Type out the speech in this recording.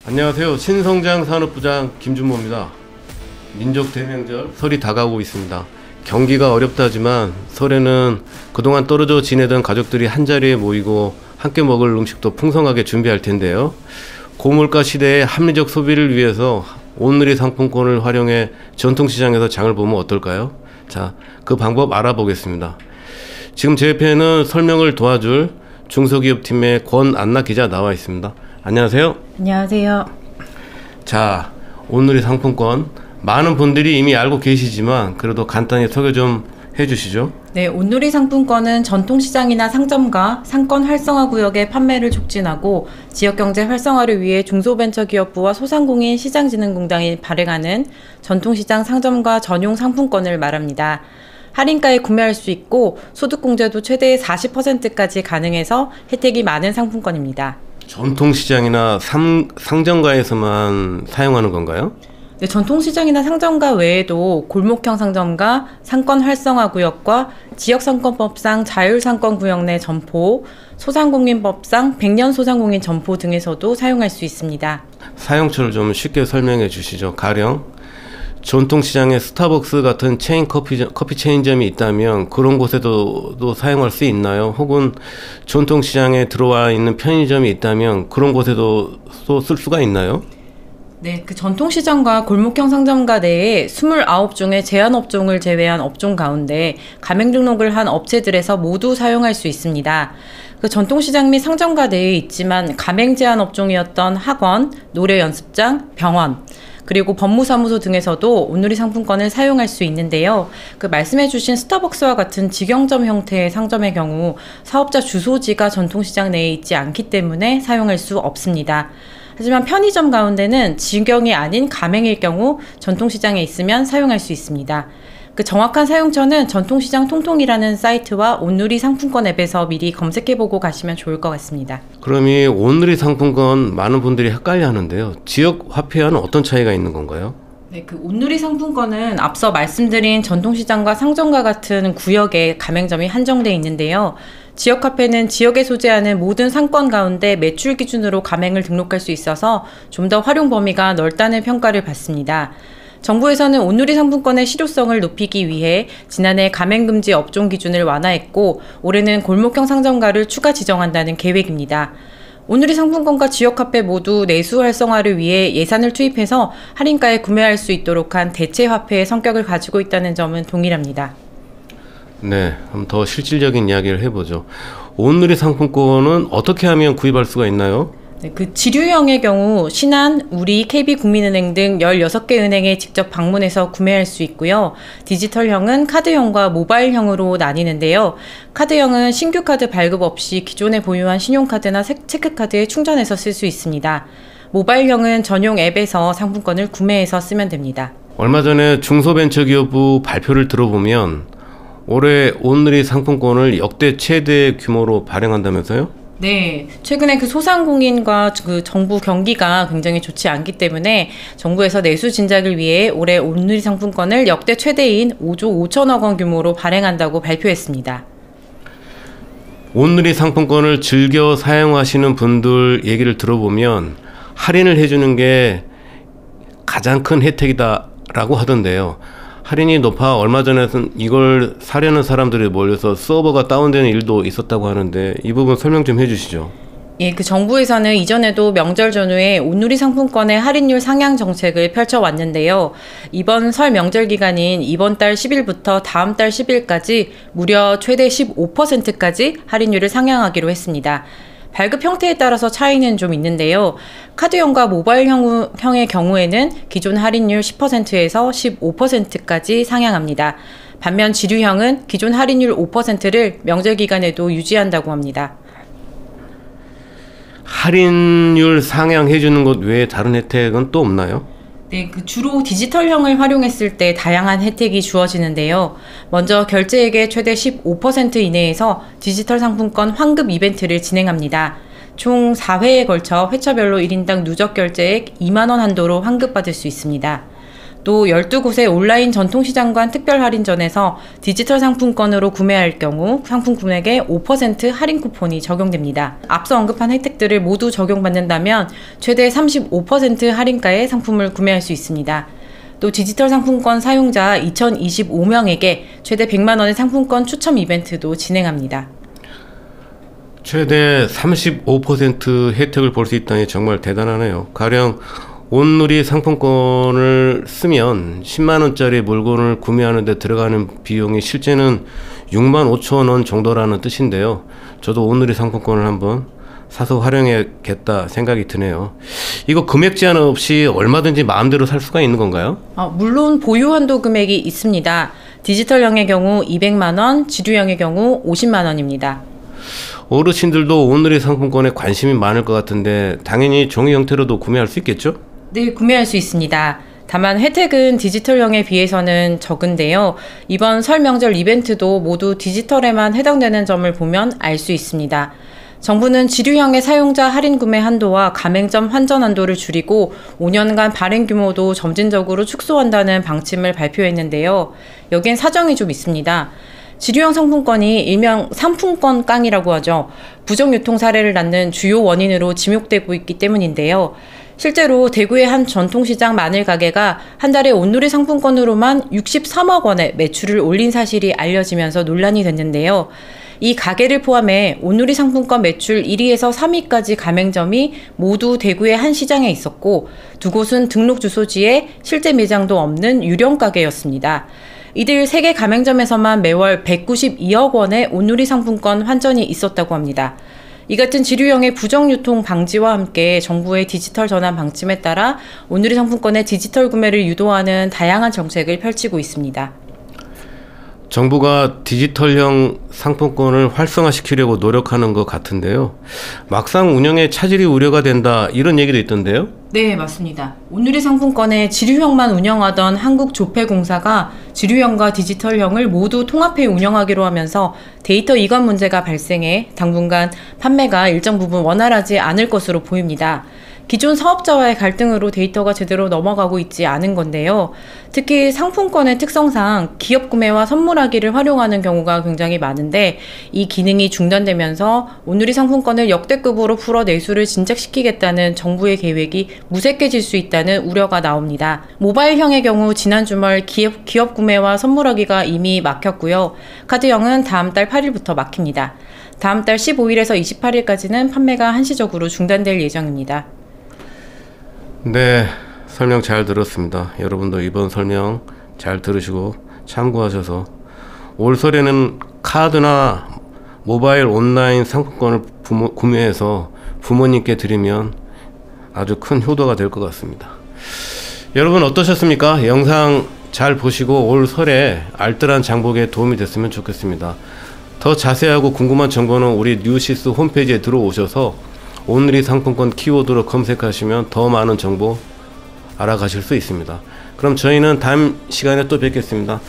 안녕하세요. 신성장 산업부장 김준모입니다. 민족 대명절 설이 다가오고 있습니다. 경기가 어렵다지만 설에는 그동안 떨어져 지내던 가족들이 한자리에 모이고 함께 먹을 음식도 풍성하게 준비할 텐데요. 고물가 시대의 합리적 소비를 위해서 온누리 상품권을 활용해 전통시장에서 장을 보면 어떨까요? 자, 그 방법 알아보겠습니다. 지금 제 옆에는 설명을 도와줄 중소기업팀의 권안나 기자 나와 있습니다. 안녕하세요. 안녕하세요. 자, 온누리 상품권 많은 분들이 이미 알고 계시지만 그래도 간단히 소개 좀 해주시죠. 네, 온누리 상품권은 전통시장이나 상점과 상권 활성화 구역의 판매를 촉진하고 지역경제 활성화를 위해 중소벤처기업부와 소상공인 시장진흥공단이 발행하는 전통시장 상점과 전용 상품권을 말합니다. 할인가에 구매할 수 있고 소득공제도 최대 40%까지 가능해서 혜택이 많은 상품권입니다. 전통시장이나 상점가에서만 사용하는 건가요? 네, 전통시장이나 상점가 외에도 골목형 상점가, 상권 활성화 구역과 지역상권법상 자율상권 구역 내 점포, 소상공인법상 백년 소상공인 점포 등에서도 사용할 수 있습니다. 사용처를 좀 쉽게 설명해 주시죠. 가령 전통시장에 스타벅스 같은 체인 커피 체인점이 있다면 그런 곳에도 사용할 수 있나요? 혹은 전통시장에 들어와 있는 편의점이 있다면 그런 곳에도 또 쓸 수가 있나요? 네, 그 전통시장과 골목형 상점가 내에 29종의 제한업종을 제외한 업종 가운데 가맹 등록을 한 업체들에서 모두 사용할 수 있습니다. 그 전통시장 및 상점가 내에 있지만 가맹 제한 업종이었던 학원, 노래 연습장, 병원, 그리고 법무사무소 등에서도 온누리 상품권을 사용할 수 있는데요. 그 말씀해주신 스타벅스와 같은 직영점 형태의 상점의 경우 사업자 주소지가 전통시장 내에 있지 않기 때문에 사용할 수 없습니다. 하지만 편의점 가운데는 직영이 아닌 가맹일 경우 전통시장에 있으면 사용할 수 있습니다. 그 정확한 사용처는 전통시장 통통이라는 사이트와 온누리 상품권 앱에서 미리 검색해보고 가시면 좋을 것 같습니다. 그럼 이 온누리 상품권 많은 분들이 헷갈려 하는데요. 지역 화폐와는 어떤 차이가 있는 건가요? 네, 그 온누리 상품권은 앞서 말씀드린 전통시장과 상점과 같은 구역에 가맹점이 한정돼 있는데요. 지역화폐는 지역에 소재하는 모든 상권 가운데 매출 기준으로 가맹을 등록할 수 있어서 좀 더 활용 범위가 넓다는 평가를 받습니다. 정부에서는 온누리 상품권의 실효성을 높이기 위해 지난해 가맹금지 업종 기준을 완화했고 올해는 골목형 상점가를 추가 지정한다는 계획입니다. 온누리 상품권과 지역화폐 모두 내수 활성화를 위해 예산을 투입해서 할인가에 구매할 수 있도록 한 대체 화폐의 성격을 가지고 있다는 점은 동일합니다. 네, 한번 더 실질적인 이야기를 해보죠. 온누리 상품권은 어떻게 하면 구입할 수가 있나요? 네, 그 지류형의 경우 신한, 우리, KB국민은행 등 16개 은행에 직접 방문해서 구매할 수 있고요. 디지털형은 카드형과 모바일형으로 나뉘는데요. 카드형은 신규 카드 발급 없이 기존에 보유한 신용카드나 체크카드에 충전해서 쓸 수 있습니다. 모바일형은 전용 앱에서 상품권을 구매해서 쓰면 됩니다. 얼마 전에 중소벤처기업부 발표를 들어보면 올해 온누리 상품권을 역대 최대 규모로 발행한다면서요? 네, 최근에 그 소상공인과 그 정부 경기가 굉장히 좋지 않기 때문에 정부에서 내수 진작을 위해 올해 온누리 상품권을 역대 최대인 5조 5천억 원 규모로 발행한다고 발표했습니다. 온누리 상품권을 즐겨 사용하시는 분들 얘기를 들어보면 할인을 해주는 게 가장 큰 혜택이다라고 하던데요. 할인이 높아 얼마 전에는 이걸 사려는 사람들이 몰려서 서버가 다운되는 일도 있었다고 하는데 이 부분 설명 좀 해주시죠. 예, 그 정부에서는 이전에도 명절 전후에 온누리 상품권의 할인율 상향 정책을 펼쳐왔는데요. 이번 설 명절 기간인 이번 달 10일부터 다음 달 10일까지 무려 최대 15%까지 할인율을 상향하기로 했습니다. 발급 형태에 따라서 차이는 좀 있는데요. 카드형과 모바일형의 경우에는 기존 할인율 10%에서 15%까지 상향합니다. 반면 지류형은 기존 할인율 5%를 명절 기간에도 유지한다고 합니다. 할인율 상향해주는 것 외에 다른 혜택은 또 없나요? 네, 그 주로 디지털형을 활용했을 때 다양한 혜택이 주어지는데요. 먼저 결제액의 최대 15% 이내에서 디지털 상품권 환급 이벤트를 진행합니다. 총 4회에 걸쳐 회차별로 1인당 누적 결제액 2만 원 한도로 환급받을 수 있습니다. 또 12곳의 온라인 전통시장관 특별할인전에서 디지털 상품권으로 구매할 경우 상품 금액의 5% 할인 쿠폰이 적용됩니다. 앞서 언급한 혜택들을 모두 적용받는다면 최대 35% 할인가의 상품을 구매할 수 있습니다. 또 디지털 상품권 사용자 2025명에게 최대 100만 원의 상품권 추첨 이벤트도 진행합니다. 최대 35% 혜택을 볼 수 있다니 정말 대단하네요. 가령 온누리 상품권을 쓰면 10만 원짜리 물건을 구매하는 데 들어가는 비용이 실제는 6만 5천 원 정도라는 뜻인데요. 저도 온누리 상품권을 한번 사서 활용해야겠다 생각이 드네요. 이거 금액 제한 없이 얼마든지 마음대로 살 수가 있는 건가요? 물론 보유 한도 금액이 있습니다. 디지털형의 경우 200만 원, 지류형의 경우 50만 원입니다. 어르신들도 온누리 상품권에 관심이 많을 것 같은데 당연히 종이 형태로도 구매할 수 있겠죠? 네, 구매할 수 있습니다. 다만 혜택은 디지털형에 비해서는 적은데요. 이번 설 명절 이벤트도 모두 디지털에만 해당되는 점을 보면 알 수 있습니다. 정부는 지류형의 사용자 할인 구매 한도와 가맹점 환전 한도를 줄이고 5년간 발행 규모도 점진적으로 축소한다는 방침을 발표했는데요. 여기엔 사정이 좀 있습니다. 지류형 상품권이 일명 상품권 깡이라고 하죠. 부정 유통 사례를 낳는 주요 원인으로 지목되고 있기 때문인데요. 실제로 대구의 한 전통시장 마늘 가게가 한 달에 온누리 상품권으로만 63억 원의 매출을 올린 사실이 알려지면서 논란이 됐는데요. 이 가게를 포함해 온누리 상품권 매출 1위에서 3위까지 가맹점이 모두 대구의 한 시장에 있었고 두 곳은 등록 주소지에 실제 매장도 없는 유령 가게였습니다. 이들 3개 가맹점에서만 매월 192억 원의 온누리 상품권 환전이 있었다고 합니다. 이 같은 지류형의 부정유통 방지와 함께 정부의 디지털 전환 방침에 따라 온누리 상품권의 디지털 구매를 유도하는 다양한 정책을 펼치고 있습니다. 정부가 디지털형 상품권을 활성화시키려고 노력하는 것 같은데요. 막상 운영에 차질이 우려가 된다 이런 얘기도 있던데요. 네, 맞습니다. 온누리 상품권에 지류형만 운영하던 한국조폐공사가 지류형과 디지털형을 모두 통합해 운영하기로 하면서 데이터 이관 문제가 발생해 당분간 판매가 일정 부분 원활하지 않을 것으로 보입니다. 기존 사업자와의 갈등으로 데이터가 제대로 넘어가고 있지 않은 건데요. 특히 상품권의 특성상 기업 구매와 선물하기를 활용하는 경우가 굉장히 많은데 이 기능이 중단되면서 온누리 상품권을 역대급으로 풀어 내수를 진작시키겠다는 정부의 계획이 무색해질 수 있다는 우려가 나옵니다. 모바일형의 경우 지난 주말 기업 구매와 선물하기가 이미 막혔고요. 카드형은 다음 달 8일부터 막힙니다. 다음 달 15일에서 28일까지는 판매가 한시적으로 중단될 예정입니다. 네, 설명 잘 들었습니다. 여러분도 이번 설명 잘 들으시고 참고하셔서 올 설에는 카드나 모바일 온라인 상품권을 구매해서 부모님께 드리면 아주 큰 효도가 될 것 같습니다. 여러분 어떠셨습니까? 영상 잘 보시고 올 설에 알뜰한 장복에 도움이 됐으면 좋겠습니다. 더 자세하고 궁금한 정보는 우리 뉴시스 홈페이지에 들어오셔서 온누리 상품권 키워드로 검색하시면 더 많은 정보 알아가실 수 있습니다. 그럼 저희는 다음 시간에 또 뵙겠습니다.